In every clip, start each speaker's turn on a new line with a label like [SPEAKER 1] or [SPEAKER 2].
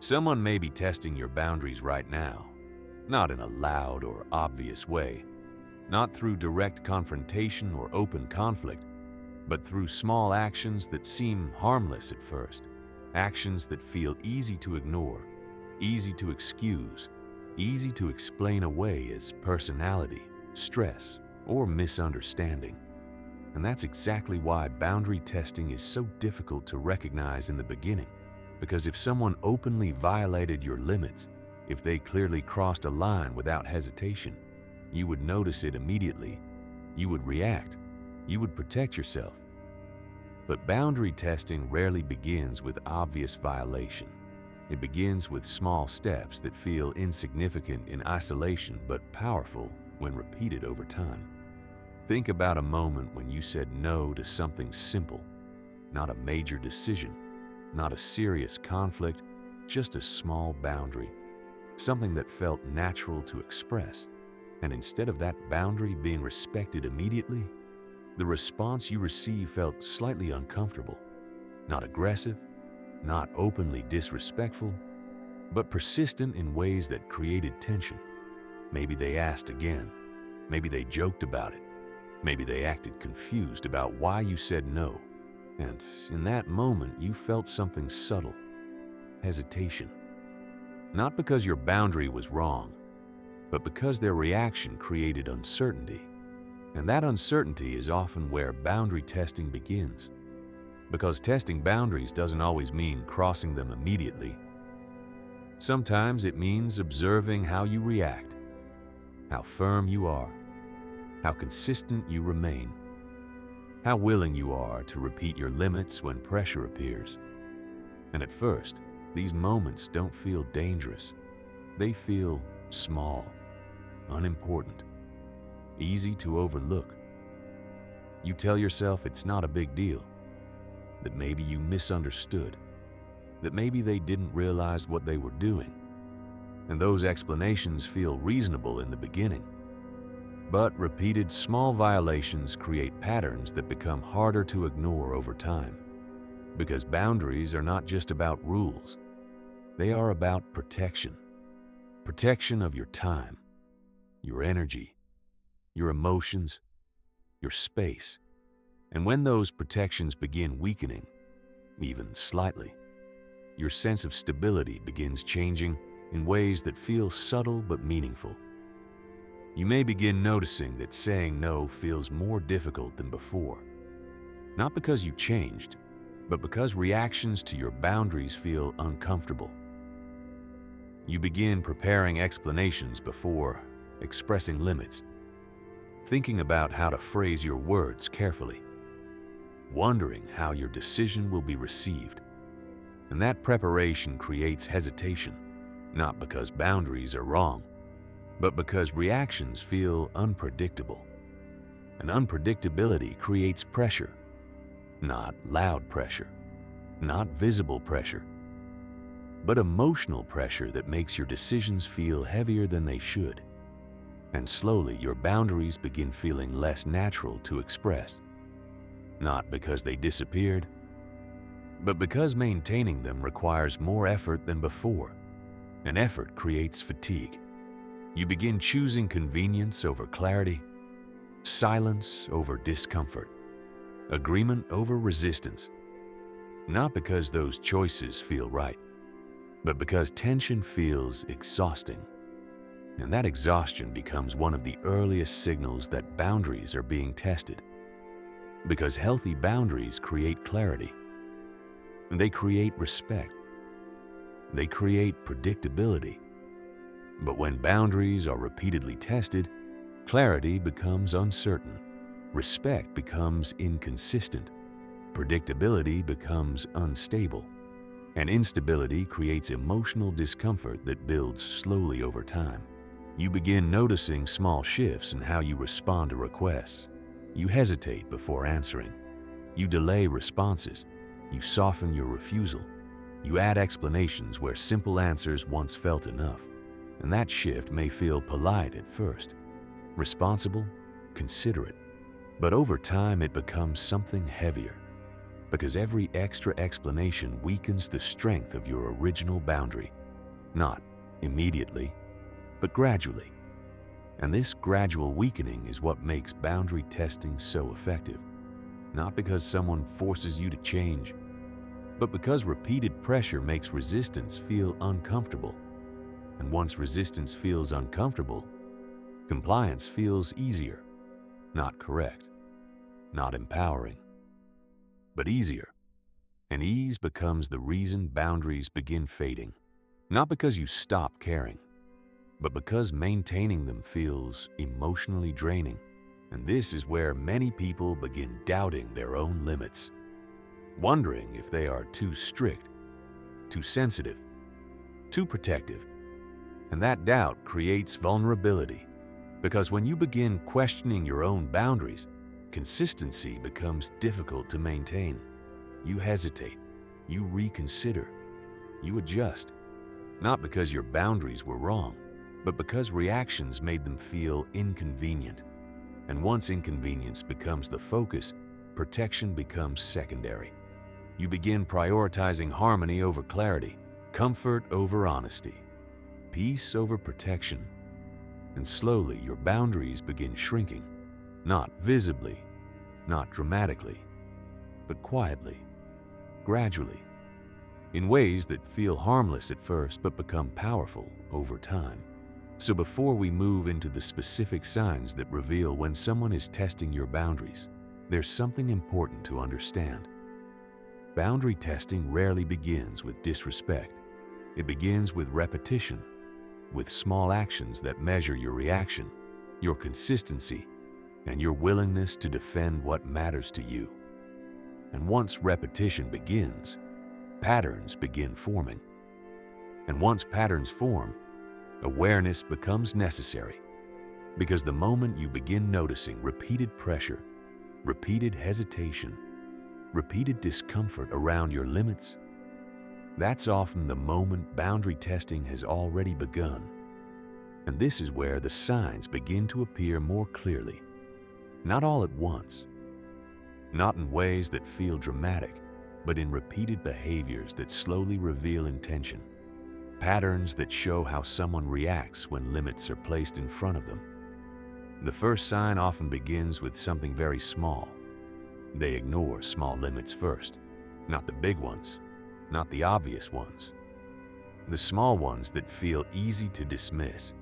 [SPEAKER 1] Someone may be testing your boundaries right now, not in a loud or obvious way, not through direct confrontation or open conflict, but through small actions that seem harmless at first, actions that feel easy to ignore, easy to excuse, easy to explain away as personality, stress, or misunderstanding. And that's exactly why boundary testing is so difficult to recognize in the beginning. Because if someone openly violated your limits, if they clearly crossed a line without hesitation, you would notice it immediately. You would react. You would protect yourself. But boundary testing rarely begins with obvious violation. It begins with small steps that feel insignificant in isolation but powerful when repeated over time. Think about a moment when you said no to something simple, not a major decision, not a serious conflict, just a small boundary, something that felt natural to express. And instead of that boundary being respected immediately, the response you received felt slightly uncomfortable, not aggressive, not openly disrespectful, but persistent in ways that created tension. Maybe they asked again. Maybe they joked about it. Maybe they acted confused about why you said no. And in that moment, you felt something subtle, hesitation. Not because your boundary was wrong, but because their reaction created uncertainty. And that uncertainty is often where boundary testing begins. Because testing boundaries doesn't always mean crossing them immediately. Sometimes it means observing how you react, how firm you are, how consistent you remain, how willing you are to repeat your limits when pressure appears. And at first, these moments don't feel dangerous. They feel small, unimportant, easy to overlook. You tell yourself it's not a big deal, that maybe you misunderstood, that maybe they didn't realize what they were doing. And those explanations feel reasonable in the beginning. But repeated small violations create patterns that become harder to ignore over time. Because boundaries are not just about rules. They are about protection. Protection of your time, your energy, your emotions, your space. And when those protections begin weakening, even slightly, your sense of stability begins changing in ways that feel subtle but meaningful. You may begin noticing that saying no feels more difficult than before. Not because you changed, but because reactions to your boundaries feel uncomfortable. You begin preparing explanations before expressing limits, thinking about how to phrase your words carefully, wondering how your decision will be received. And that preparation creates hesitation, not because boundaries are wrong, but because reactions feel unpredictable. And unpredictability creates pressure, not loud pressure, not visible pressure, but emotional pressure that makes your decisions feel heavier than they should. And slowly your boundaries begin feeling less natural to express, not because they disappeared, but because maintaining them requires more effort than before. And effort creates fatigue. You begin choosing convenience over clarity, silence over discomfort, agreement over resistance. Not because those choices feel right, but because tension feels exhausting. And that exhaustion becomes one of the earliest signals that boundaries are being tested. Because healthy boundaries create clarity. They create respect. They create predictability. But when boundaries are repeatedly tested, clarity becomes uncertain, respect becomes inconsistent, predictability becomes unstable, and instability creates emotional discomfort that builds slowly over time. You begin noticing small shifts in how you respond to requests. You hesitate before answering. You delay responses. You soften your refusal. You add explanations where simple answers once felt enough. And that shift may feel polite at first, responsible, considerate, but over time it becomes something heavier. because every extra explanation weakens the strength of your original boundary, not immediately, but gradually. And this gradual weakening is what makes boundary testing so effective, not because someone forces you to change, but because repeated pressure makes resistance feel uncomfortable. And once resistance feels uncomfortable, compliance feels easier, not correct, not empowering, but easier. And ease becomes the reason boundaries begin fading, not because you stop caring, but because maintaining them feels emotionally draining. And this is where many people begin doubting their own limits, wondering if they are too strict, too sensitive, too protective. And that doubt creates vulnerability, because when you begin questioning your own boundaries, consistency becomes difficult to maintain. You hesitate, you reconsider, you adjust, not because your boundaries were wrong, but because reactions made them feel inconvenient. And once inconvenience becomes the focus, protection becomes secondary. You begin prioritizing harmony over clarity, comfort over honesty, peace over protection. And slowly your boundaries begin shrinking, not visibly, not dramatically, but quietly, gradually, in ways that feel harmless at first but become powerful over time. So before we move into the specific signs that reveal when someone is testing your boundaries, there's something important to understand. Boundary testing rarely begins with disrespect. It begins with repetition, with small actions that measure your reaction, your consistency, and your willingness to defend what matters to you. And once repetition begins, patterns begin forming. And once patterns form, awareness becomes necessary, because the moment you begin noticing repeated pressure, repeated hesitation, repeated discomfort around your limits, that's often the moment boundary testing has already begun. And this is where the signs begin to appear more clearly, not all at once, not in ways that feel dramatic, but in repeated behaviors that slowly reveal intention. Patterns that show how someone reacts when limits are placed in front of them. The first sign often begins with something very small. They ignore small limits first, not the big ones, not the obvious ones. The small ones that feel easy to dismiss.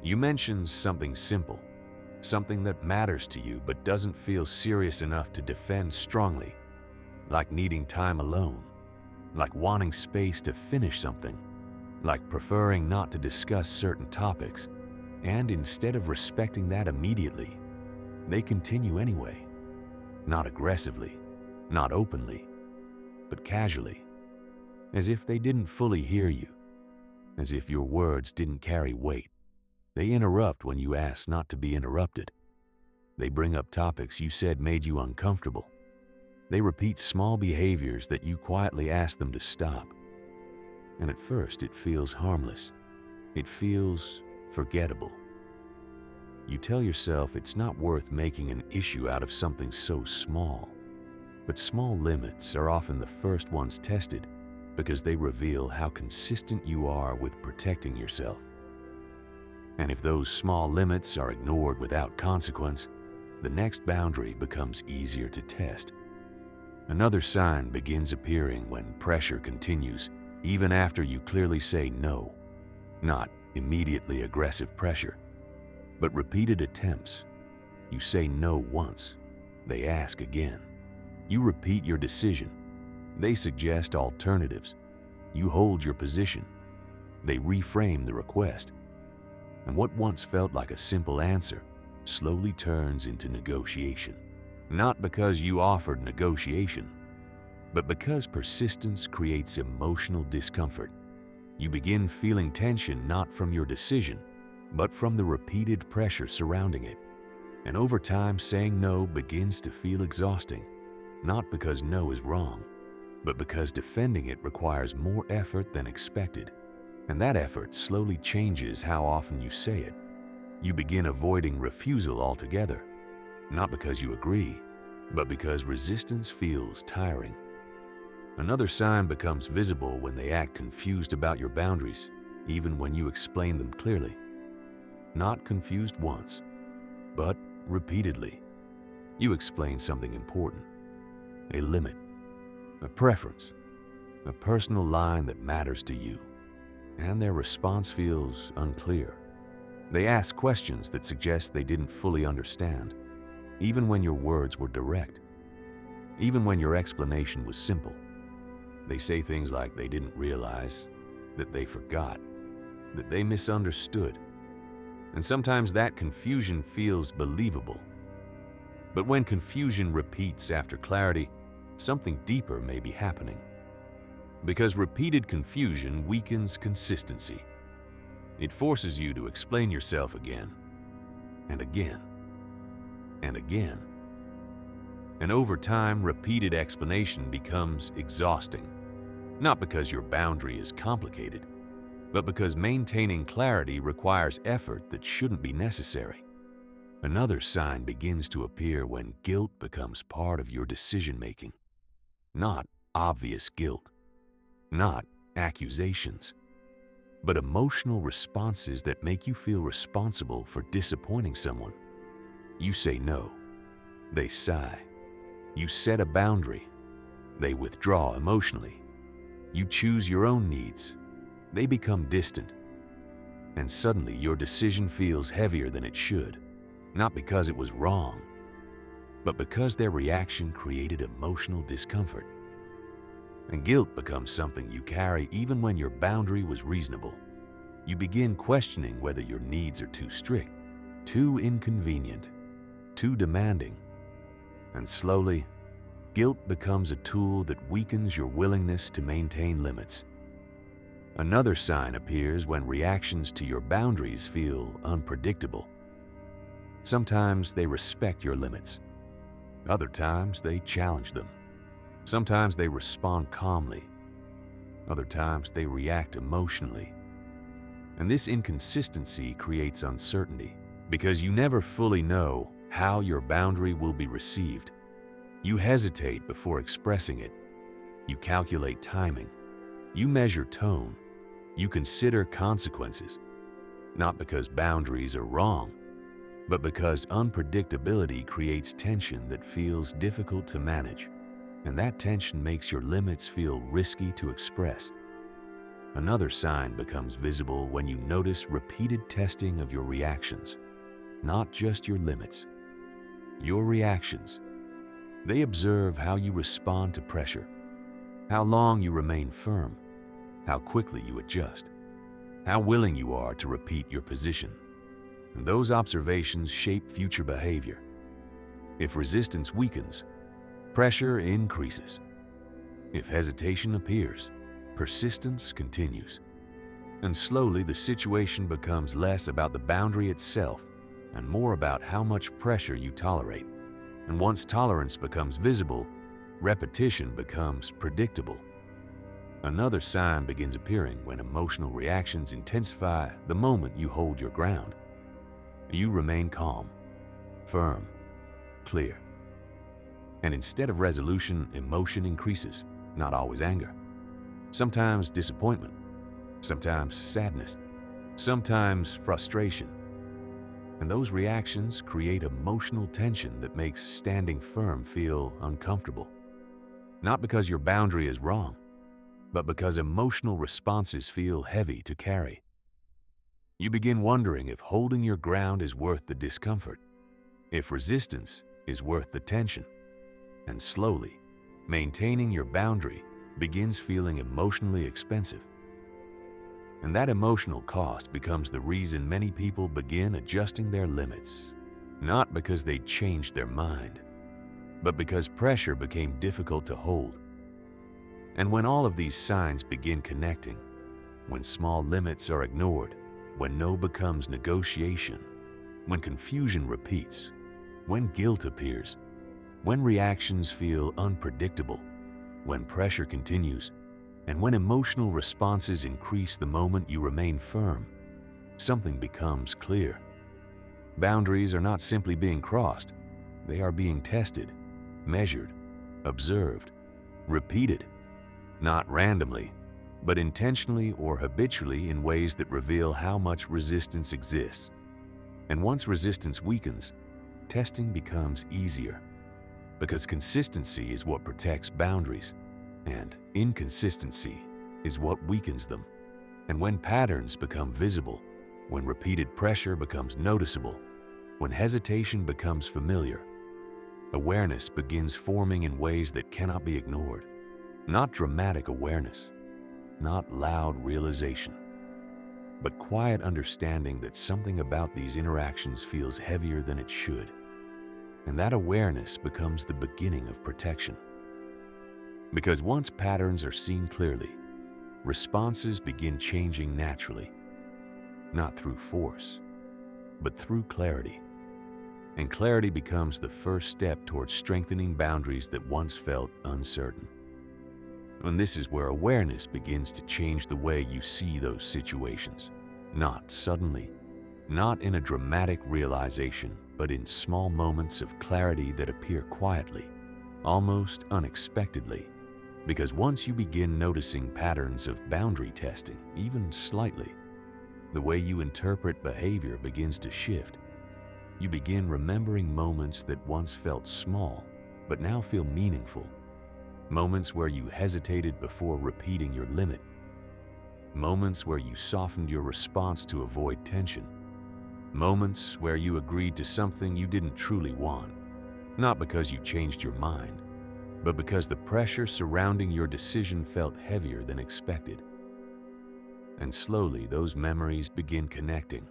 [SPEAKER 1] You mention something simple, something that matters to you but doesn't feel serious enough to defend strongly, like needing time alone, like wanting space to finish something, like preferring not to discuss certain topics, and instead of respecting that immediately, they continue anyway. Not aggressively, not openly, but casually, as if they didn't fully hear you, as if your words didn't carry weight. They interrupt when you ask not to be interrupted. They bring up topics you said made you uncomfortable. They repeat small behaviors that you quietly ask them to stop. And at first it feels harmless. It feels forgettable. You tell yourself it's not worth making an issue out of something so small. But small limits are often the first ones tested because they reveal how consistent you are with protecting yourself. And if those small limits are ignored without consequence, the next boundary becomes easier to test. Another sign begins appearing when pressure continues, even after you clearly say no. Not immediately aggressive pressure, but repeated attempts. You say no once, they ask again. You repeat your decision. They suggest alternatives. You hold your position. They reframe the request. And what once felt like a simple answer slowly turns into negotiation. Not because you offered negotiation, but because persistence creates emotional discomfort. You begin feeling tension not from your decision, but from the repeated pressure surrounding it. And over time, saying no begins to feel exhausting, not because no is wrong, but because defending it requires more effort than expected. And that effort slowly changes how often you say it. You begin avoiding refusal altogether, not because you agree, but because resistance feels tiring. Another sign becomes visible when they act confused about your boundaries, even when you explain them clearly. Not confused once, but repeatedly. You explain something important, a limit, a preference, a personal line that matters to you, and their response feels unclear. They ask questions that suggest they didn't fully understand, even when your words were direct, even when your explanation was simple. They say things like they didn't realize, that they forgot, that they misunderstood. And sometimes that confusion feels believable. But when confusion repeats after clarity, something deeper may be happening. Because repeated confusion weakens consistency. It forces you to explain yourself again, and again, and again. And over time, repeated explanation becomes exhausting. Not because your boundary is complicated, but because maintaining clarity requires effort that shouldn't be necessary. Another sign begins to appear when guilt becomes part of your decision-making. Not obvious guilt, not accusations, but emotional responses that make you feel responsible for disappointing someone. You say no, they sigh. You set a boundary, they withdraw emotionally. You choose your own needs, they become distant. And suddenly your decision feels heavier than it should, not because it was wrong, but because their reaction created emotional discomfort. And guilt becomes something you carry even when your boundary was reasonable. You begin questioning whether your needs are too strict, too inconvenient, too demanding. And slowly, guilt becomes a tool that weakens your willingness to maintain limits. Another sign appears when reactions to your boundaries feel unpredictable. Sometimes they respect your limits. Other times they challenge them. Sometimes they respond calmly. Other times they react emotionally. And this inconsistency creates uncertainty because you never fully know how your boundary will be received. You hesitate before expressing it. You calculate timing. You measure tone. You consider consequences. Not because boundaries are wrong, but because unpredictability creates tension that feels difficult to manage. And that tension makes your limits feel risky to express. Another sign becomes visible when you notice repeated testing of your reactions, not just your limits. Your reactions. They observe how you respond to pressure, how long you remain firm, how quickly you adjust, how willing you are to repeat your position. And those observations shape future behavior. If resistance weakens, pressure increases. If hesitation appears, persistence continues. And slowly the situation becomes less about the boundary itself and more about how much pressure you tolerate. And once tolerance becomes visible, repetition becomes predictable. Another sign begins appearing when emotional reactions intensify the moment you hold your ground. You remain calm, firm, clear. And instead of resolution, emotion increases, not always anger. Sometimes disappointment, sometimes sadness, sometimes frustration. And those reactions create emotional tension that makes standing firm feel uncomfortable. Not because your boundary is wrong, but because emotional responses feel heavy to carry. You begin wondering if holding your ground is worth the discomfort, if resistance is worth the tension. And slowly, maintaining your boundary begins feeling emotionally expensive. And that emotional cost becomes the reason many people begin adjusting their limits, not because they changed their mind, but because pressure became difficult to hold. And when all of these signs begin connecting, when small limits are ignored, when no becomes negotiation, when confusion repeats, when guilt appears, when reactions feel unpredictable, when pressure continues, and when emotional responses increase the moment you remain firm, something becomes clear. Boundaries are not simply being crossed, they are being tested, measured, observed, repeated. not randomly, but intentionally or habitually in ways that reveal how much resistance exists. And once resistance weakens, testing becomes easier, because consistency is what protects boundaries, and inconsistency is what weakens them. And when patterns become visible, when repeated pressure becomes noticeable, when hesitation becomes familiar, awareness begins forming in ways that cannot be ignored. Not dramatic awareness, not loud realization, but quiet understanding that something about these interactions feels heavier than it should. And that awareness becomes the beginning of protection. Because once patterns are seen clearly, responses begin changing naturally, not through force, but through clarity. And clarity becomes the first step towards strengthening boundaries that once felt uncertain. And this is where awareness begins to change the way you see those situations. Not suddenly, not in a dramatic realization, but in small moments of clarity that appear quietly, almost unexpectedly. Because once you begin noticing patterns of boundary testing, even slightly, the way you interpret behavior begins to shift. You begin remembering moments that once felt small, but now feel meaningful. Moments where you hesitated before repeating your limit. Moments where you softened your response to avoid tension. Moments where you agreed to something you didn't truly want, not because you changed your mind, but because the pressure surrounding your decision felt heavier than expected. And slowly those memories begin connecting,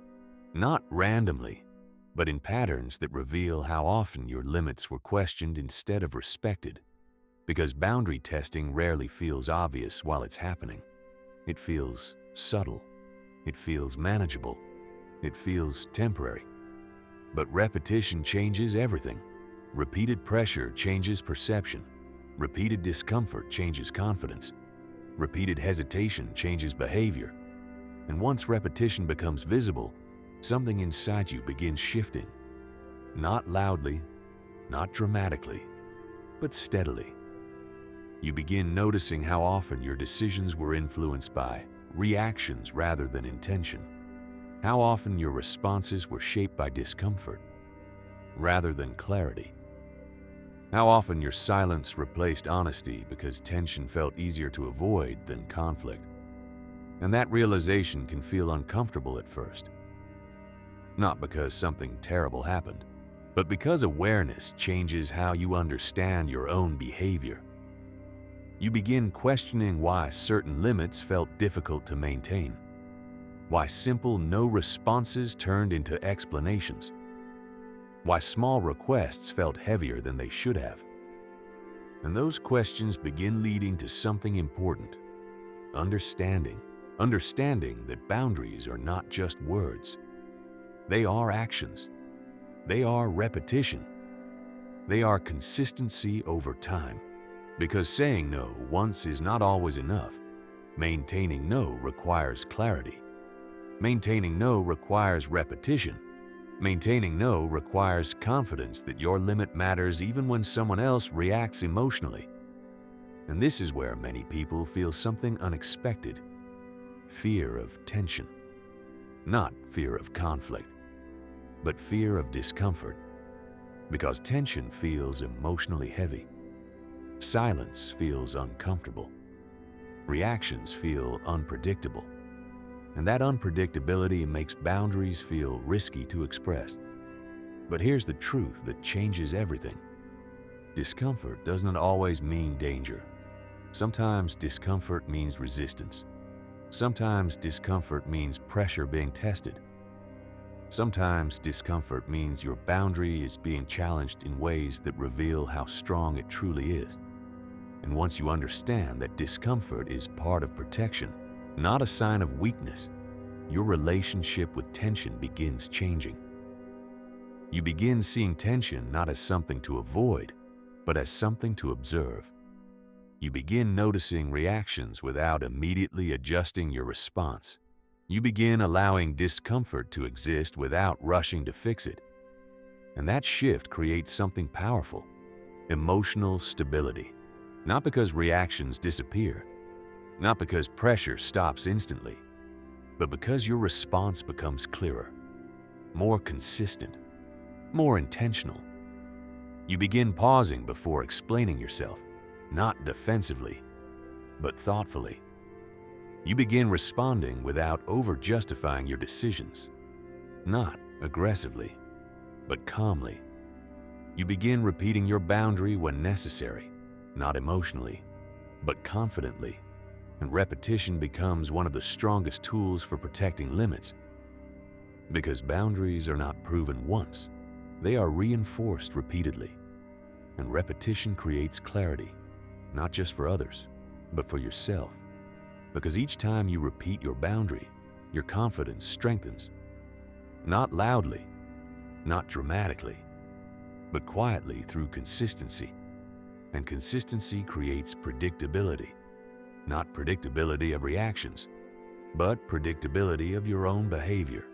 [SPEAKER 1] not randomly, but in patterns that reveal how often your limits were questioned instead of respected. Because boundary testing rarely feels obvious while it's happening. It feels subtle. It feels manageable. It feels temporary. But repetition changes everything. Repeated pressure changes perception. Repeated discomfort changes confidence. Repeated hesitation changes behavior. And once repetition becomes visible, something inside you begins shifting. Not loudly, not dramatically, but steadily. You begin noticing how often your decisions were influenced by reactions rather than intention. How often your responses were shaped by discomfort rather than clarity. How often your silence replaced honesty because tension felt easier to avoid than conflict. And that realization can feel uncomfortable at first. Not because something terrible happened, but because awareness changes how you understand your own behavior. You begin questioning why certain limits felt difficult to maintain, why simple no responses turned into explanations, why small requests felt heavier than they should have. And those questions begin leading to something important: understanding that boundaries are not just words. They are actions. They are repetition. They are consistency over time. Because saying no once is not always enough. Maintaining no requires clarity. Maintaining no requires repetition. Maintaining no requires confidence that your limit matters even when someone else reacts emotionally. And this is where many people feel something unexpected: fear of tension. Not fear of conflict, but fear of discomfort. Because tension feels emotionally heavy. Silence feels uncomfortable. Reactions feel unpredictable. And that unpredictability makes boundaries feel risky to express. But here's the truth that changes everything. Discomfort doesn't always mean danger. Sometimes discomfort means resistance. Sometimes discomfort means pressure being tested. Sometimes discomfort means your boundary is being challenged in ways that reveal how strong it truly is. And once you understand that discomfort is part of protection, not a sign of weakness, your relationship with tension begins changing. You begin seeing tension not as something to avoid, but as something to observe. You begin noticing reactions without immediately adjusting your response. You begin allowing discomfort to exist without rushing to fix it. And that shift creates something powerful: emotional stability. Not because reactions disappear, Not because pressure stops instantly, but because your response becomes clearer, more consistent, more intentional. You begin pausing before explaining yourself, not defensively, but thoughtfully. You begin responding without over-justifying your decisions, not aggressively, but calmly. You begin repeating your boundary when necessary, not emotionally, but confidently. And repetition becomes one of the strongest tools for protecting limits. Because boundaries are not proven once, they are reinforced repeatedly. And repetition creates clarity, not just for others, but for yourself. Because each time you repeat your boundary, your confidence strengthens. Not loudly, not dramatically, but quietly through consistency. And consistency creates predictability. Not predictability of reactions, but predictability of your own behavior.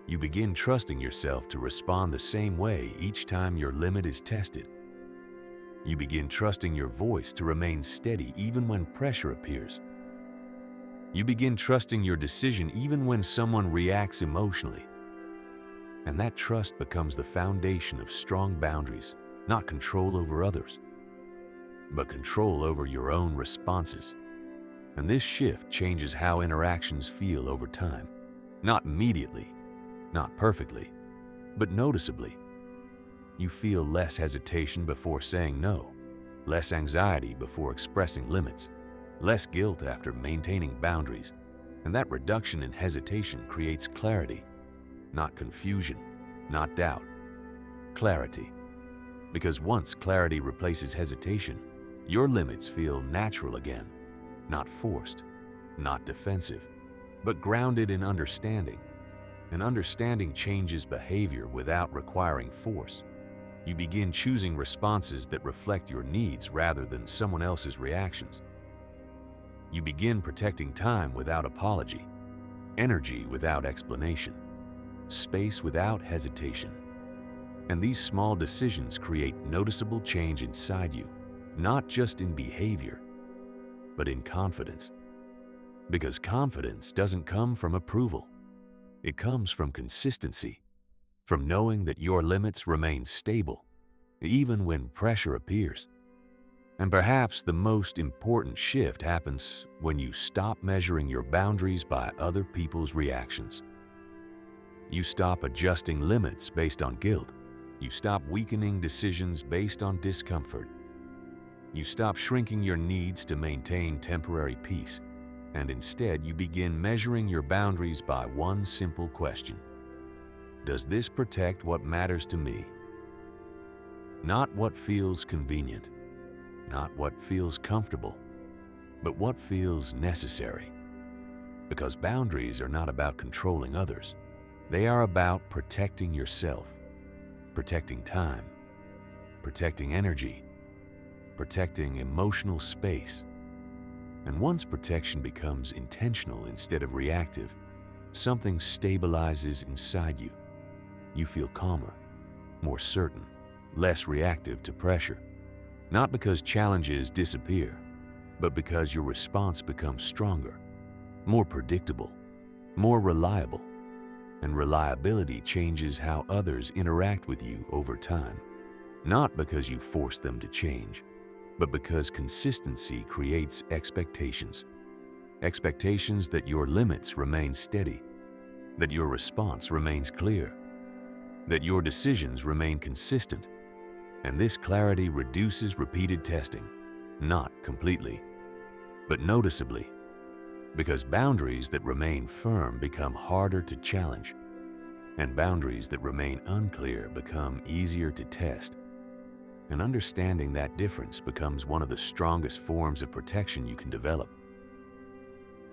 [SPEAKER 1] You begin trusting yourself to respond the same way each time your limit is tested. You begin trusting your voice to remain steady even when pressure appears. You begin trusting your decision even when someone reacts emotionally. And that trust becomes the foundation of strong boundaries, not control over others, but control over your own responses. And this shift changes how interactions feel over time. Not immediately, not perfectly, but noticeably. You feel less hesitation before saying no, less anxiety before expressing limits, less guilt after maintaining boundaries. And that reduction in hesitation creates clarity, not confusion, not doubt. Clarity. Because once clarity replaces hesitation, your limits feel natural again. Not forced, not defensive, but grounded in understanding. And understanding changes behavior without requiring force. You begin choosing responses that reflect your needs rather than someone else's reactions. You begin protecting time without apology, energy without explanation, space without hesitation. And these small decisions create noticeable change inside you, not just in behavior, but in confidence. Because confidence doesn't come from approval. It comes from consistency, from knowing that your limits remain stable, even when pressure appears. And perhaps the most important shift happens when you stop measuring your boundaries by other people's reactions. You stop adjusting limits based on guilt. You stop weakening decisions based on discomfort. You stop shrinking your needs to maintain temporary peace, and instead you begin measuring your boundaries by one simple question. Does this protect what matters to me? Not what feels convenient, not what feels comfortable, but what feels necessary. Because boundaries are not about controlling others. They are about protecting yourself, protecting time, protecting energy, protecting emotional space. And once protection becomes intentional instead of reactive, something stabilizes inside you. You feel calmer, more certain, less reactive to pressure. Not because challenges disappear, but because your response becomes stronger, more predictable, more reliable. And reliability changes how others interact with you over time. Not because you force them to change, but because consistency creates expectations. Expectations that your limits remain steady, that your response remains clear, that your decisions remain consistent. And this clarity reduces repeated testing, not completely, but noticeably. Because boundaries that remain firm become harder to challenge, and boundaries that remain unclear become easier to test. And understanding that difference becomes one of the strongest forms of protection you can develop.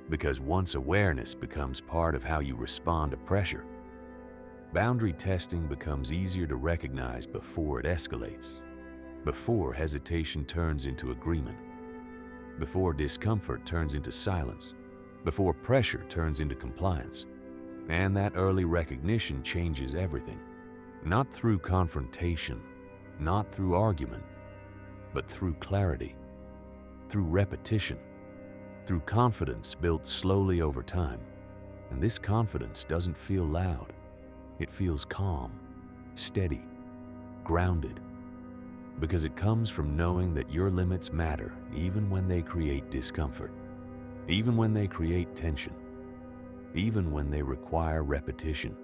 [SPEAKER 1] Because once awareness becomes part of how you respond to pressure, boundary testing becomes easier to recognize before it escalates, before hesitation turns into agreement, before discomfort turns into silence, before pressure turns into compliance. And that early recognition changes everything, not through confrontation, not through argument, but through clarity, through repetition, through confidence built slowly over time. And this confidence doesn't feel loud. It feels calm, steady, grounded, because it comes from knowing that your limits matter even when they create discomfort, even when they create tension, even when they require repetition.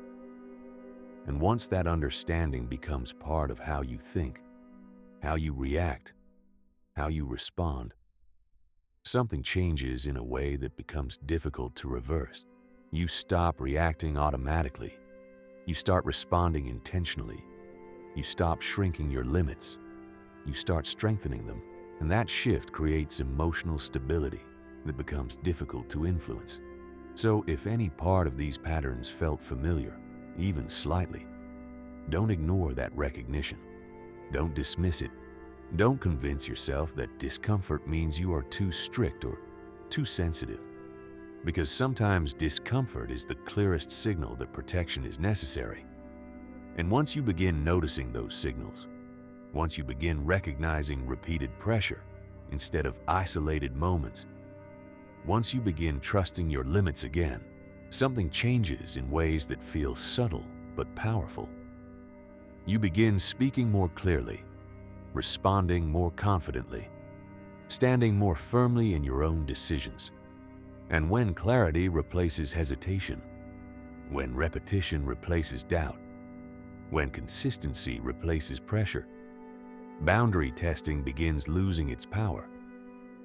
[SPEAKER 1] And once that understanding becomes part of how you think, how you react, how you respond, something changes in a way that becomes difficult to reverse. You stop reacting automatically. You start responding intentionally. You stop shrinking your limits. You start strengthening them. And that shift creates emotional stability that becomes difficult to influence. So if any part of these patterns felt familiar, even slightly, don't ignore that recognition. Don't dismiss it. Don't convince yourself that discomfort means you are too strict or too sensitive. Because sometimes discomfort is the clearest signal that protection is necessary. And once you begin noticing those signals, once you begin recognizing repeated pressure instead of isolated moments, once you begin trusting your limits again, something changes in ways that feel subtle but powerful. You begin speaking more clearly, responding more confidently, standing more firmly in your own decisions. And when clarity replaces hesitation, when repetition replaces doubt, when consistency replaces pressure, boundary testing begins losing its power.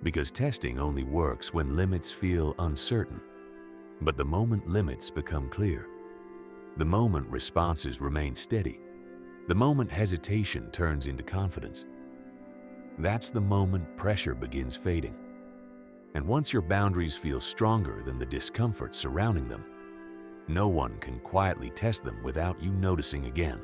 [SPEAKER 1] Because testing only works when limits feel uncertain. But the moment limits become clear, the moment responses remain steady, the moment hesitation turns into confidence, that's the moment pressure begins fading. And once your boundaries feel stronger than the discomfort surrounding them, no one can quietly test them without you noticing again.